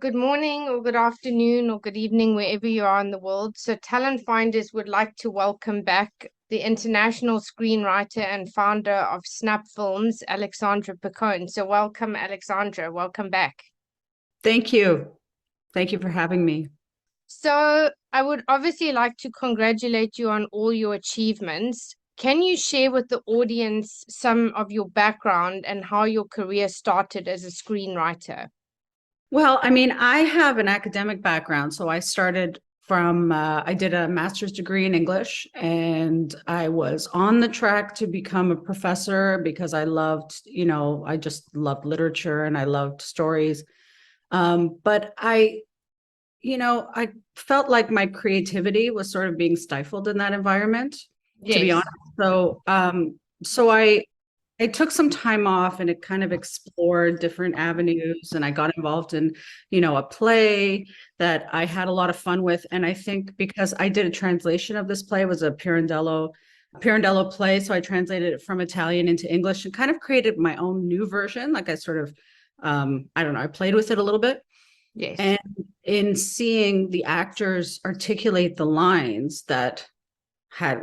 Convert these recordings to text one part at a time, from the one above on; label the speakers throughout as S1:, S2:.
S1: Good morning, or good afternoon, or good evening, wherever you are in the world. So, Talent Finders would like to welcome back the international screenwriter and founder of Snap Films, Alessandra Piccione. So, welcome, Alexandra. Welcome back.
S2: Thank you. Thank you for having me.
S1: So, I would obviously like to congratulate you on all your achievements. Can you share with the audience some of your background and how your career started as a screenwriter?
S2: Well, I have an academic background. So I started I did a master's degree in English, and I was on the track to become a professor because I just loved literature and I loved stories. But I felt like my creativity was sort of being stifled in that environment, to be honest.
S1: Yes.
S2: So I took some time off and it kind of explored different avenues, and I got involved in, a play that I had a lot of fun with. And I think because I did a translation of this play, it was a Pirandello play. So I translated it from Italian into English and kind of created my own new version. Like I sort of, I don't know, I played with it a little bit.
S1: Yes.
S2: And in seeing the actors articulate the lines that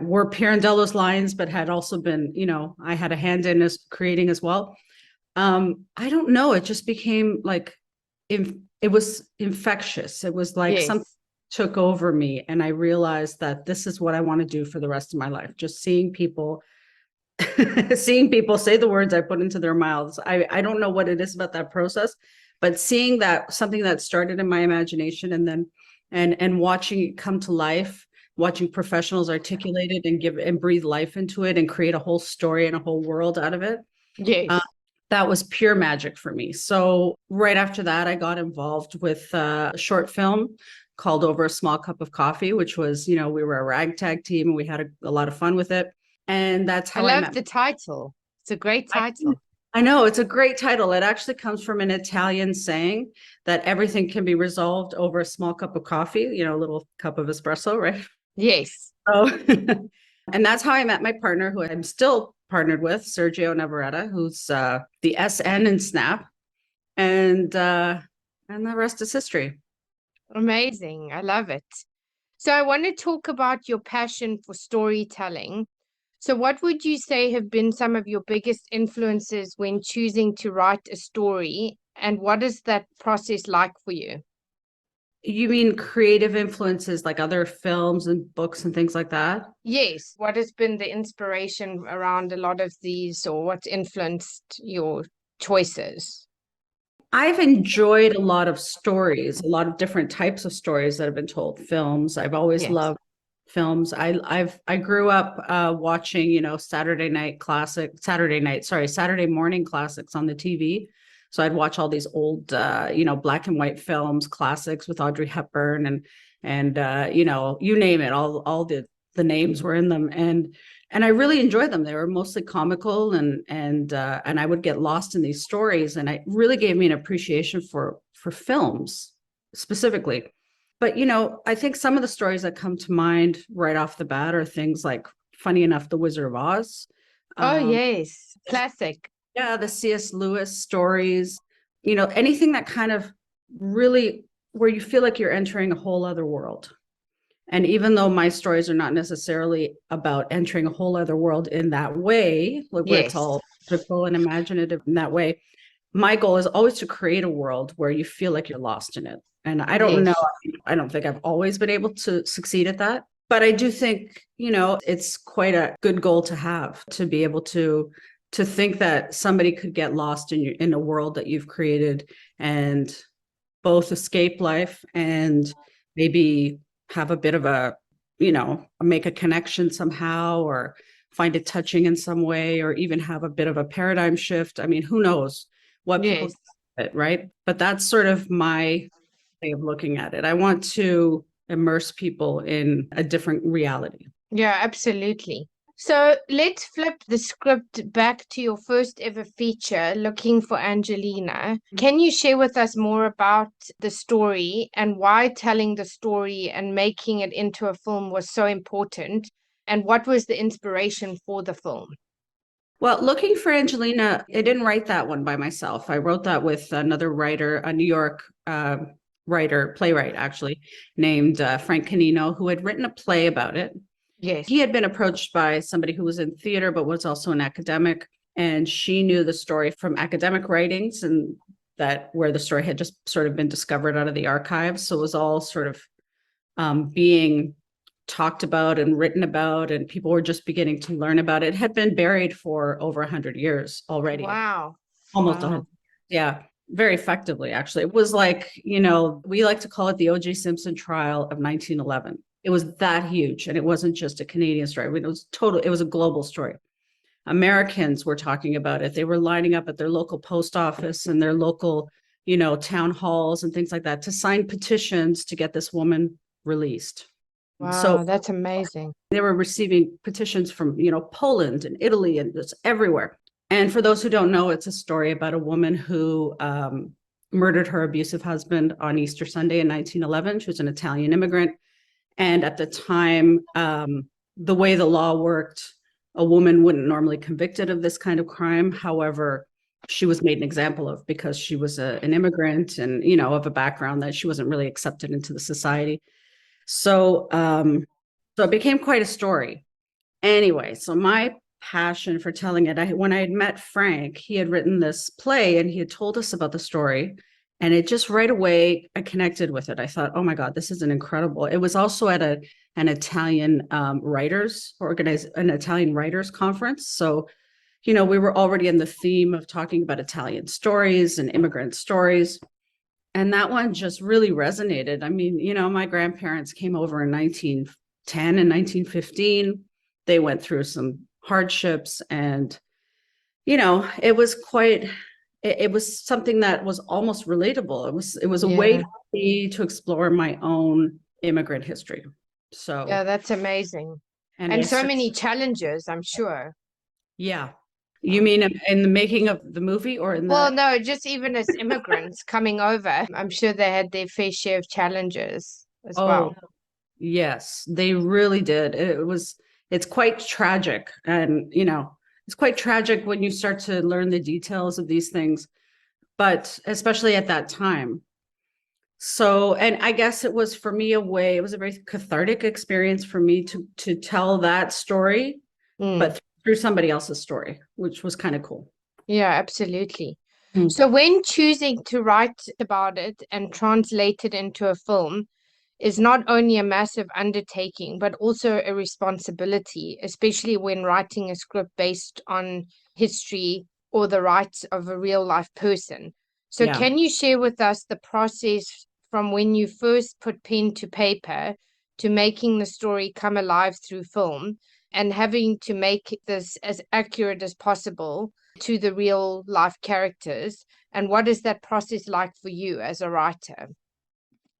S2: were Pirandello's lines, but had also been, I had a hand in as creating as well. I don't know. It just became like it was infectious. It was like something
S1: Yes.
S2: took over me, and I realized that this is what I want to do for the rest of my life. Just seeing people, seeing people say the words I put into their mouths. I don't know what it is about that process, but seeing that something that started in my imagination and then and watching it come to life, watching professionals articulate it and give and breathe life into it and create a whole story and a whole world out of it. Uh,
S1: Yes.
S2: that was pure magic for me. So right after that, I got involved with a short film called Over a Small Cup of Coffee, which was, we were a ragtag team and we had a lot of fun with it. And that's
S1: I
S2: how I
S1: love
S2: met.
S1: the title. It's a great
S2: I,
S1: title.
S2: I know it's a great title. It actually comes from an Italian saying that everything can be resolved over a small cup of coffee, a little cup of espresso, right?
S1: Yes.
S2: Oh, and that's how I met my partner, who I'm still partnered with, Sergio Navarrete, who's the SN in Snap, and and the rest is history.
S1: Amazing. I love it. So I want to talk about your passion for storytelling. So what would you say have been some of your biggest influences when choosing to write a story, and what is that process like for you?
S2: You mean creative influences like other films and books and things like that?
S1: Yes. What has been the inspiration around a lot of these, or what's influenced your choices?
S2: I've enjoyed a lot of stories, a lot of different types of stories that have been told. Films. I've always
S1: Yes.
S2: loved films. I grew up watching, Saturday morning classics on the TV. So I'd watch all these old, black and white films, classics with Audrey Hepburn and you name it, all the names were in them, and I really enjoyed them. They were mostly comical, and I would get lost in these stories, and it really gave me an appreciation for films specifically. But I think some of the stories that come to mind right off the bat are things like, funny enough, The Wizard of Oz.
S1: Oh,
S2: Um,
S1: yes. Classic.
S2: yeah, the C.S. Lewis stories. Anything that kind of really where you feel like you're entering a whole other world. And even though my stories are not necessarily about entering a whole other world in that way, like where it's
S1: Yes.
S2: all typical and imaginative in that way, my goal is always to create a world where you feel like you're lost in it. And I don't know,
S1: Yes.
S2: I don't think I've always been able to succeed at that. But I do think, it's quite a good goal to have, to be able to think that somebody could get lost in a world that you've created and both escape life and maybe have a bit of make a connection somehow, or find it touching in some way, or even have a bit of a paradigm shift. I mean, who knows what people
S1: Yes.
S2: get it, right? But that's sort of my way of looking at it. I want to immerse people in a different reality.
S1: Yeah, absolutely. So let's flip the script back to your first ever feature, Looking for Angelina. Can you share with us more about the story and why telling the story and making it into a film was so important? And what was the inspiration for the film?
S2: Well, Looking for Angelina, I didn't write that one by myself. I wrote that with another writer, a New York playwright actually, named Frank Canino, who had written a play about it.
S1: Yes.
S2: He had been approached by somebody who was in theater, but was also an academic. And she knew the story from academic writings, and that where the story had just sort of been discovered out of the archives. So it was all sort of being talked about and written about, and people were just beginning to learn about it. It had been buried for over 100 years already.
S1: Wow.
S2: Almost
S1: Wow.
S2: 100. Yeah, very effectively, actually. It was like, we like to call it the O.J. Simpson trial of 1911. It was that huge, and it wasn't just a Canadian story. I mean, it was a global story. Americans were talking about it. They were lining up at their local post office and their local, town halls and things like that to sign petitions to get this woman released. So
S1: Wow, that's amazing.
S2: they were receiving petitions from, Poland and Italy and just everywhere. And for those who don't know, it's a story about a woman who murdered her abusive husband on Easter Sunday in 1911. She was an Italian immigrant. And at the time, the way the law worked, a woman wouldn't normally be convicted of this kind of crime. However, she was made an example of because she was an immigrant and, of a background that she wasn't really accepted into the society. So, so it became quite a story. Anyway, so my passion for telling it, when I had met Frank, he had written this play and he had told us about the story. And it just right away, I connected with it. I thought, oh my God, this is an incredible. It was also at an Italian an Italian writers conference. So, we were already in the theme of talking about Italian stories and immigrant stories. And that one just really resonated. I mean, my grandparents came over in 1910 and 1915. They went through some hardships and, it was it was something that was almost relatable. It was a way for me to explore my own immigrant history. So
S1: yeah, that's amazing. And so many challenges, I'm sure.
S2: Yeah. You mean in the making of the movie or in the
S1: Well, no, just even as immigrants coming over, I'm sure they had their fair share of challenges as well.
S2: Yes, they really did. It's quite tragic. And, it's quite tragic when you start to learn the details of these things, but especially at that time. So, and I guess it was for me it was a very cathartic experience for me to tell that story, but through somebody else's story, which was kind of cool.
S1: Yeah, absolutely. So when choosing to write about it and translate it into a film is not only a massive undertaking, but also a responsibility, especially when writing a script based on history or the rights of a real life person. So can you share with us the process from when you first put pen to paper to making the story come alive through film and having to make this as accurate as possible to the real life characters? And what is that process like for you as a writer?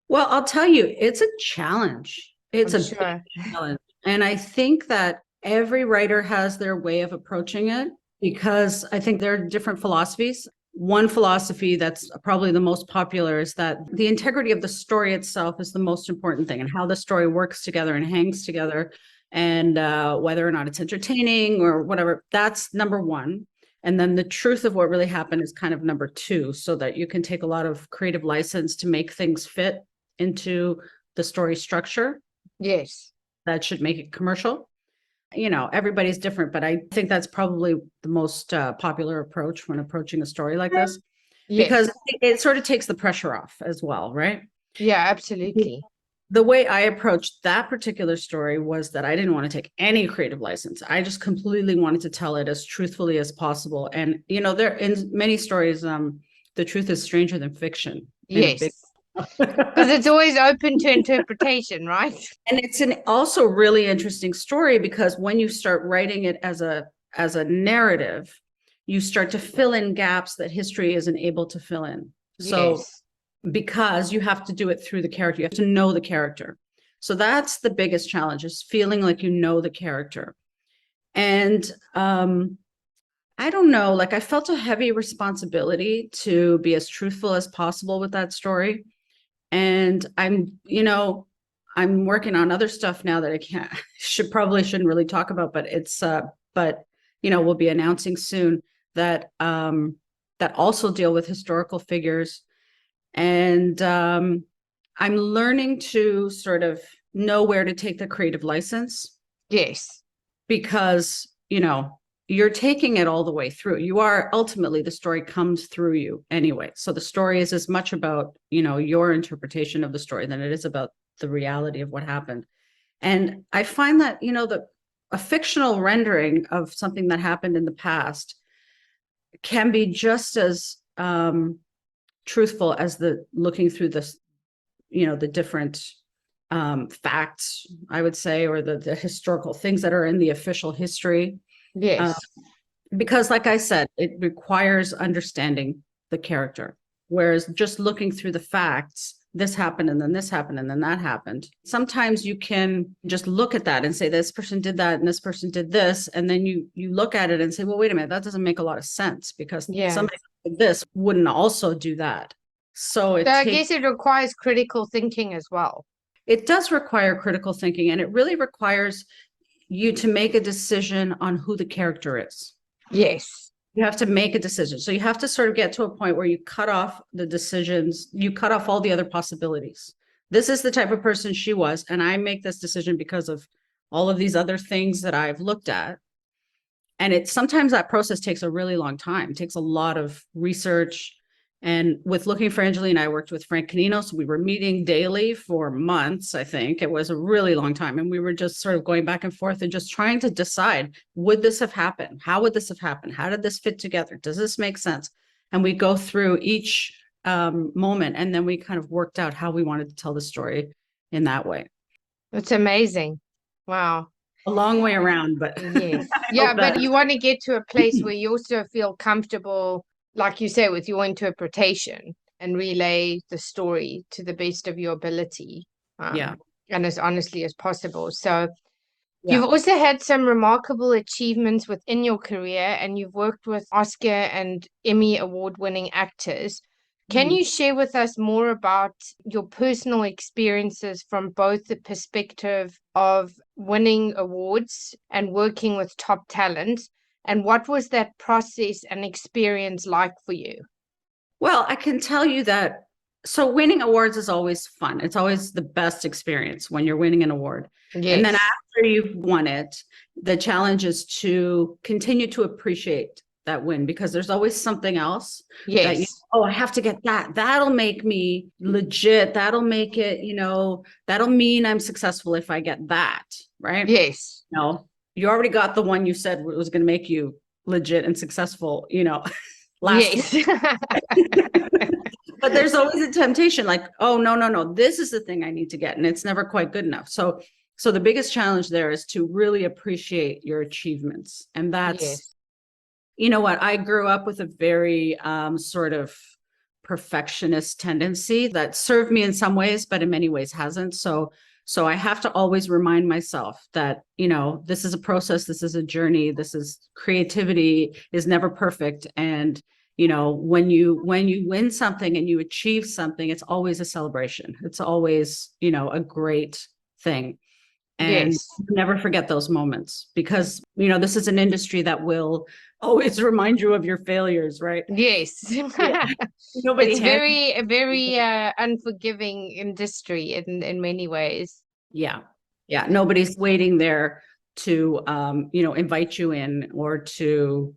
S2: Well, I'll tell you, it's a challenge. It's
S1: I'm
S2: a
S1: sure.
S2: big challenge. And I think that every writer has their way of approaching it because I think there are different philosophies. One philosophy that's probably the most popular is that the integrity of the story itself is the most important thing, and how the story works together and hangs together, and whether or not it's entertaining or whatever. That's number one. And then the truth of what really happened is kind of number two, so that you can take a lot of creative license to make things fit into the story structure.
S1: Yes.
S2: That should make it commercial. Everybody's different, but I think that's probably the most popular approach when approaching a story like this, because it sort of takes the pressure off as well, right?
S1: Yeah, absolutely.
S2: The way I approached that particular story was that I didn't want to take any creative license. I just completely wanted to tell it as truthfully as possible. And, there in many stories, the truth is stranger than fiction.
S1: Yes. Because it's always open to interpretation, right?
S2: And it's also really interesting story because when you start writing it as a narrative, you start to fill in gaps that history isn't able to fill in. So because you have to do it through the character, you have to know the character. So that's the biggest challenge, is feeling like you know the character. And I don't know, like I felt a heavy responsibility to be as truthful as possible with that story. And I'm working on other stuff now that I shouldn't really talk about, but we'll be announcing soon that that also deal with historical figures. And I'm learning to sort of know where to take the creative license,
S1: Yes.
S2: because, you're taking it all the way through. You are ultimately, the story comes through you anyway. So the story is as much about, your interpretation of the story than it is about the reality of what happened. And I find that, a fictional rendering of something that happened in the past can be just as truthful as the looking through this, the different facts, I would say, or the historical things that are in the official history. Uh,
S1: Yes.
S2: because like I said, it requires understanding the character. Whereas just looking through the facts, this happened and then this happened and then that happened. Sometimes you can just look at that and say, this person did that and this person did this. And then you look at it and say, well, wait a minute, that doesn't make a lot of sense, because
S1: Yeah.
S2: somebody like this wouldn't also do that. So
S1: So I guess it requires critical thinking as well.
S2: it does require critical thinking, and it really requires you to make a decision on who the character is.
S1: Yes.
S2: You have to make a decision. So you have to sort of get to a point where you cut off the decisions, you cut off all the other possibilities. This is the type of person she was, and I make this decision because of all of these other things that I've looked at. And it sometimes that process takes a really long time. It takes a lot of research. And with Looking for Angelina, I worked with Frank Canino. So we were meeting daily for months, I think. It was a really long time. And we were just sort of going back and forth and just trying to decide, would this have happened? How would this have happened? How did this fit together? Does this make sense? And we go through each moment, and then we kind of worked out how we wanted to tell the story in that way.
S1: That's amazing. Wow.
S2: A long way around, but
S1: Yes.
S2: I
S1: Yeah,
S2: hope
S1: but
S2: that.
S1: you want to get to a place where you also feel comfortable, like you say, with your interpretation and relay the story to the best of your ability,
S2: Yeah.
S1: and as honestly as possible. So
S2: Yeah.
S1: you've also had some remarkable achievements within your career, and you've worked with Oscar and Emmy award-winning actors. Can
S2: Mhm.
S1: you share with us more about your personal experiences from both the perspective of winning awards and working with top talent? And what was that process and experience like for you?
S2: Well, I can tell you that. So winning awards is always fun. It's always the best experience when you're winning an award. And then
S1: Yes,
S2: after you've won it, the challenge is to continue to appreciate that win, because there's always something else that
S1: yes,
S2: oh, I have to get that. That'll make me legit. That'll make it, that'll mean I'm successful if I get that, right?
S1: yes,
S2: No, you already got the one you said was going to make you legit and successful, last week.
S1: yes,
S2: But there's always a temptation, like, oh, no, no, no, this is the thing I need to get, and it's never quite good enough. So the biggest challenge there is to really appreciate your achievements. And that's,
S1: yes,
S2: what, I grew up with a very sort of perfectionist tendency that served me in some ways, but in many ways hasn't. So I have to always remind myself that, this is a process, this is a journey, this is creativity is never perfect. And when you win something and you achieve something, it's always a celebration. It's always, a great thing. And
S1: yes.
S2: never forget those moments, because, this is an industry that will always remind you of your failures, right?
S1: Yes.
S2: Yeah. Nobody
S1: It's
S2: hands.
S1: very, a very unforgiving industry in many ways.
S2: Yeah. Yeah. Nobody's waiting there to, invite you in, or to,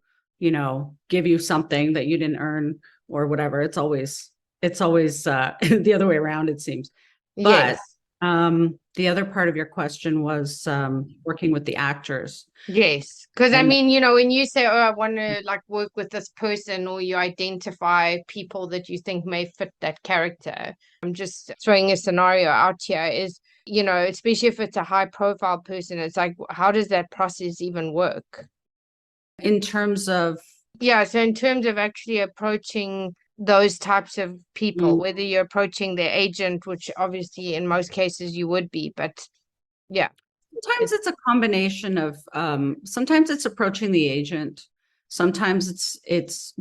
S2: give you something that you didn't earn or whatever. It's always the other way around, it seems. But
S1: Yes.
S2: the other part of your question was working with the actors.
S1: Yes. Because I
S2: And
S1: mean, when you say, oh, I want to like work with this person, or you identify people that you think may fit that character. I'm just throwing a scenario out here is, especially if it's a high profile person, it's like, how does that process even work?
S2: in terms of,
S1: Yeah, so in terms of actually approaching those types of people, whether you're approaching their agent, which obviously in most cases you would be, but yeah,
S2: sometimes
S1: it,
S2: it's a combination of sometimes it's approaching the agent. Sometimes it's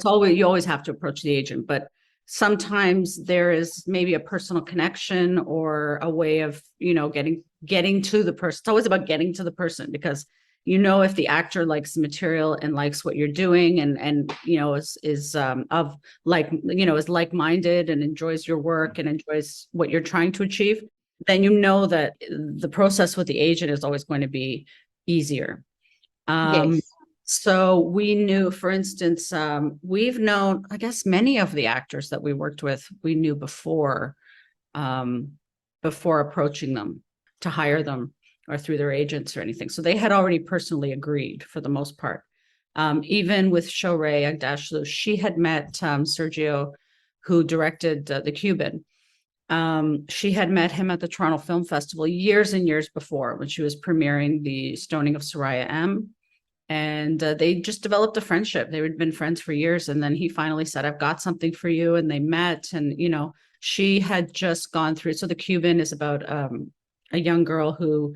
S2: always, you always have to approach the agent, but sometimes there is maybe a personal connection or a way of, getting to the person. It's always about getting to the person, because you know, if the actor likes the material and likes what you're doing, and you know, is of like, you know, is like-minded and enjoys your work and enjoys what you're trying to achieve, then you know that the process with the agent is always going to be easier.
S1: Yes.
S2: So we knew, for instance, we've known, I guess, many of the actors that we worked with, we knew um, before approaching them to hire them or through their agents or anything. So they had already personally agreed for the most part. Even with Shohreh Aghdashloo, she had met Sergio, who directed The Cuban. She had met him at the Toronto Film Festival years and years before when she was premiering The Stoning of Soraya M. And they just developed a friendship. They had been friends for years. And then he finally said, I've got something for you. And they met. And, you know, she had just gone through. So The Cuban is about a young girl who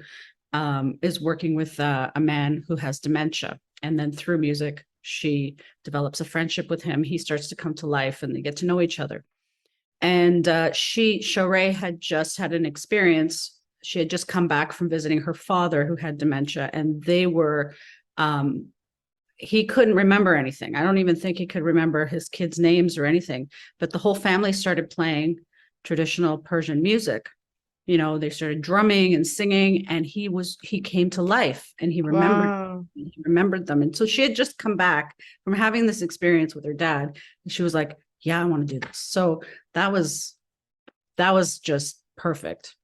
S2: is working with a man who has dementia. And then through music, she develops a friendship with him. He starts to come to life and they get to know each other. And Shohreh had just had an experience. She had just come back from visiting her father who had dementia, and they were, he couldn't remember anything. I don't even think he could remember his kids' names or anything, but the whole family started playing traditional Persian music. You know, they started drumming and singing, and he came to life, and
S1: Wow.
S2: he remembered them. And so she had just come back from having this experience with her dad, and she was like, yeah, I want to do this. So that was just perfect.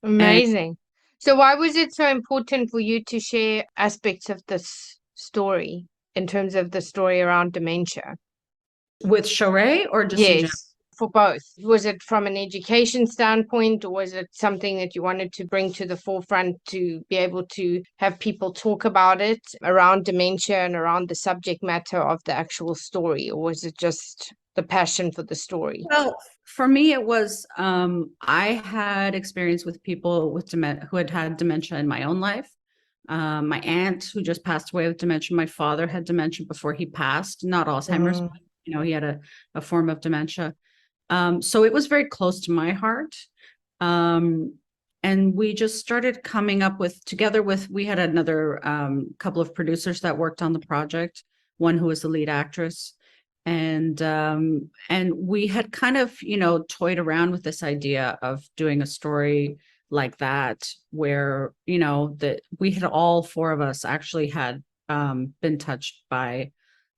S2: And
S1: Amazing. So why was it so important for you to share aspects of this story in terms of the story around dementia?
S2: with Shohreh, or just in general?
S1: Yes, for both. Was it from an education standpoint, or was it something that you wanted to bring to the forefront to be able to have people talk about it around dementia and around the subject matter of the actual story? Or was it just the passion for the story?
S2: Well, for me, it was I had experience with people with dementia who had dementia in my own life. My aunt, who just passed away with dementia, my father had dementia before he passed, not Alzheimer's,
S1: Mm,
S2: but, you know, he had a form of dementia. So it was very close to my heart. Um, and we just started coming up with, together with, we had another couple of producers that worked on the project, one who was the lead actress. And we had kind of, you know, toyed around with this idea of doing a story like that, where, you know, that we had, all four of us actually had been touched by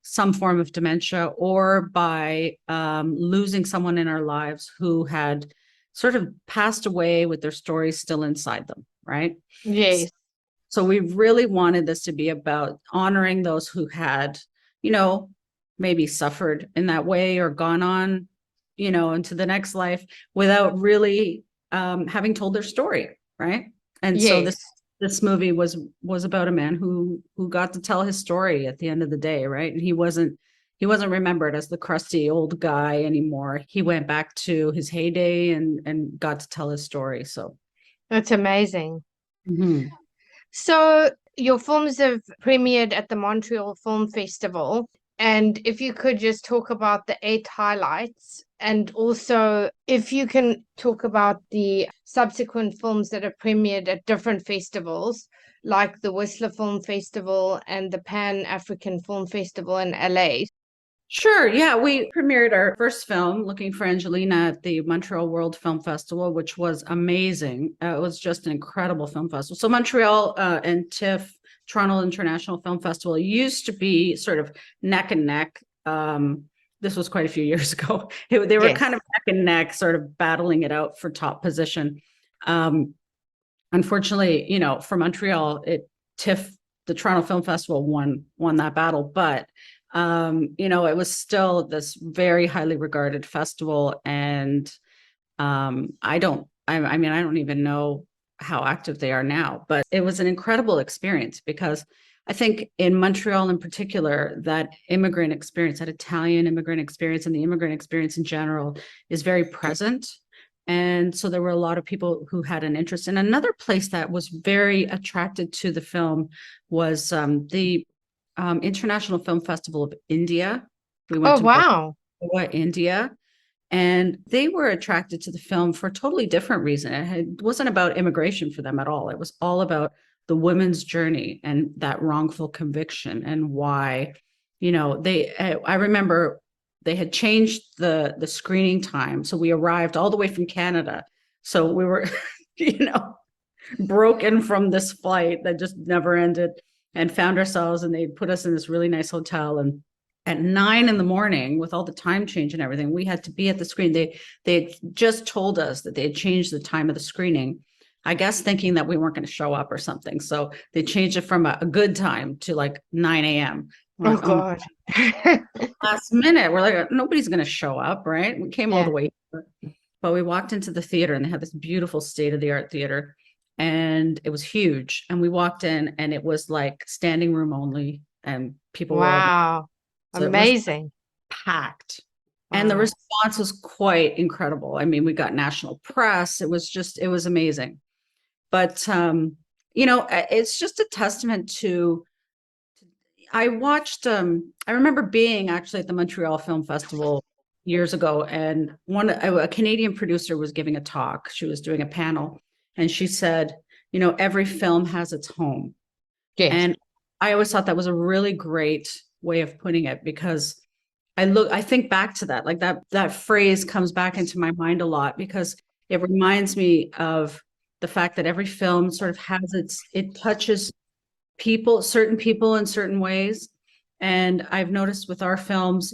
S2: some form of dementia, or by losing someone in our lives who had sort of passed away with their story still inside them, right?
S1: yes,
S2: So we really wanted this to be about honoring those who had, you know, maybe suffered in that way or gone on, you know, into the next life without really having told their story, right? And so
S1: yes.
S2: this movie was about a man who got to tell his story at the end of the day, right? And he wasn't remembered as the crusty old guy anymore. He went back to his heyday and got to tell his story. So
S1: That's amazing.
S2: mhm.
S1: So your films have premiered at the Montreal Film Festival. And if you could just talk about the 8 highlights, and also if you can talk about the subsequent films that have premiered at different festivals, like the Whistler Film Festival and the Pan African Film Festival in LA.
S2: Sure. Yeah. We premiered our first film, Looking for Angelina, at the Montreal World Film Festival, which was amazing. It was just an incredible film festival. So, Montreal and TIFF, Toronto International Film Festival, used to be sort of neck and neck. This was quite a few years ago. They were
S1: Yes.
S2: kind of neck and neck, sort of battling it out for top position. Um, Unfortunately, you know, for Montreal, TIFF, the Toronto Film Festival, won that battle, but you know, it was still this very highly regarded festival. And I mean, I don't even know how active they are now, but it was an incredible experience, because I think in Montreal in particular, that immigrant experience, that Italian immigrant experience, and the immigrant experience in general is very present. And so there were a lot of people who had an interest. And another place that was very attracted to the film was the International Film Festival of India. We went
S1: Oh,
S2: to
S1: wow.
S2: Goa, India, and they were attracted to the film for a totally different reason. It wasn't about immigration for them at all. It was all about the women's journey and that wrongful conviction, and why, I remember they had changed the screening time. So we arrived all the way from Canada. So we were, broken from this flight that just never ended, and found ourselves, and they put us in this really nice hotel. And at 9 a.m, with all the time change and everything, we had to be at the screen. They had just told us that they had changed the time of the screening, I guess thinking that we weren't going to show up or something. So they changed it from a good time to like 9 a.m.
S1: Oh
S2: Like,
S1: God.
S2: last minute, we're like, nobody's going to show up, right? We came all the way here. But we walked into the theater, and they had this beautiful state-of-the-art theater, and it was huge. And we walked in, and it was like standing room only, and people were all,
S1: Wow.
S2: so it was
S1: Amazing.
S2: packed. And the
S1: Wow.
S2: response was quite incredible. I mean, we got national press. It was amazing. But it's just a testament to, I remember being actually at the Montreal Film Festival years ago, and a Canadian producer was giving a talk. She was doing a panel, and she said, every film has its home.
S1: Yes.
S2: And I always thought that was a really great way of putting it, because I think back to that, like that phrase comes back into my mind a lot, because it reminds me of the fact that every film sort of it touches certain people in certain ways. And I've noticed with our films,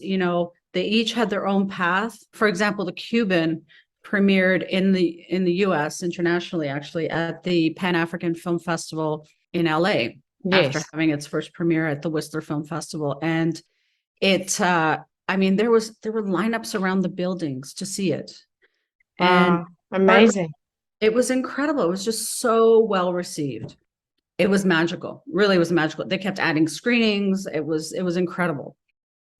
S2: they each had their own path. For example, The Cuban premiered in the US internationally, actually, at the Pan-African Film Festival in LA, after having its first premiere at the Whistler Film Festival. And I mean, there were lineups around the buildings to see it.
S1: Wow.
S2: And
S1: Amazing.
S2: it was incredible. It was just so well received. It was magical. Really, it was magical. They kept adding screenings. It was incredible.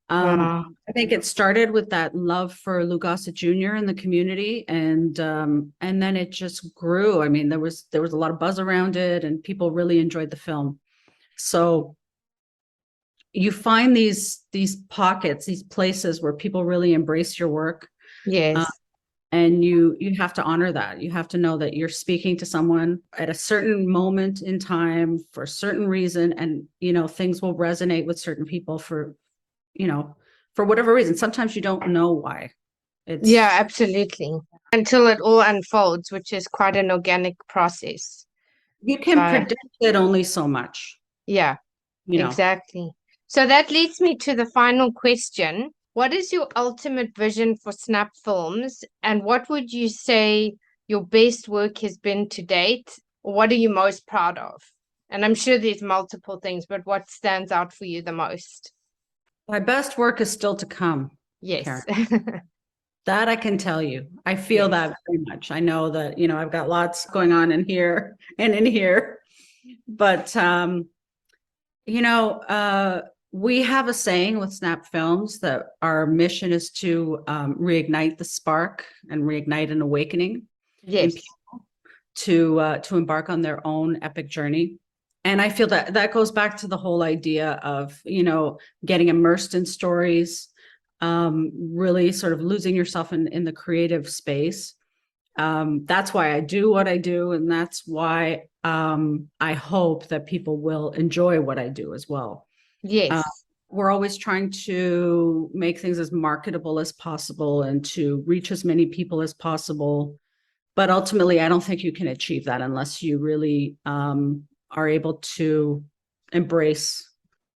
S1: Wow.
S2: I think it started with that love for Lou Gossett Jr. in the community, and then it just grew. I mean, there was a lot of buzz around it, and people really enjoyed the film. So you find these pockets, these places where people really embrace your work.
S1: Yes.
S2: And you have to honor that. You have to know that you're speaking to someone at a certain moment in time for a certain reason, and things will resonate with certain people for whatever reason. Sometimes you don't know why.
S1: Yeah, absolutely. Until it all unfolds, which is quite an organic process.
S2: You can predict it only so much.
S1: Yeah, exactly. So that leads me to the final question. What is your ultimate vision for Snap Films, and what would you say your best work has been to date? Or what are you most proud of? And I'm sure there's multiple things, but what stands out for you the most?
S2: My best work is still to come.
S1: Yes.
S2: That I can tell you. I feel that very much. I know that, I've got lots going on in here and in here, but, we have a saying with Snap Films that our mission is to reignite the spark and reignite an awakening in people to embark on their own epic journey. And I feel that goes back to the whole idea of, getting immersed in stories, really sort of losing yourself in the creative space. That's why I do what I do. And that's why I hope that people will enjoy what I do as well.
S1: Yes.
S2: We're always trying to make things as marketable as possible and to reach as many people as possible. But ultimately, I don't think you can achieve that unless you really are able to embrace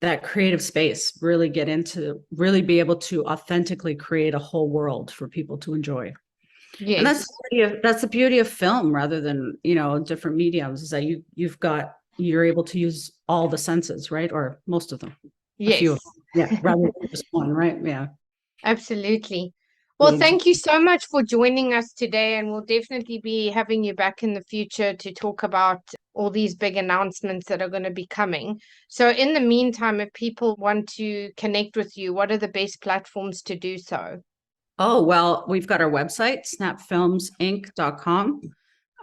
S2: that creative space, really be able to authentically create a whole world for people to enjoy.
S1: Yes.
S2: And that's the beauty of film, rather than, different mediums, is that you're able to use all the senses, right? Or most of them.
S1: Yes.
S2: A few of them. Yeah, rather than just one, right? Yeah.
S1: Absolutely. Well, thank you so much for joining us today, and we'll definitely be having you back in the future to talk about all these big announcements that are going to be coming. So in the meantime, if people want to connect with you, what are the best platforms to do so?
S2: Oh, well, we've got our website, snapfilmsinc.com.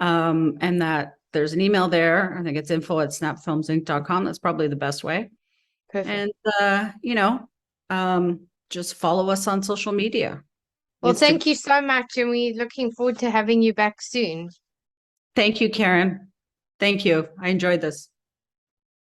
S2: And that there's an email there. I think it's info@snapfilmsinc.com. That's probably the best way.
S1: Perfect.
S2: And, just follow us on social media.
S1: Well, thank you so much, and we're looking forward to having you back soon.
S2: Thank you, Karen. Thank you. I enjoyed this.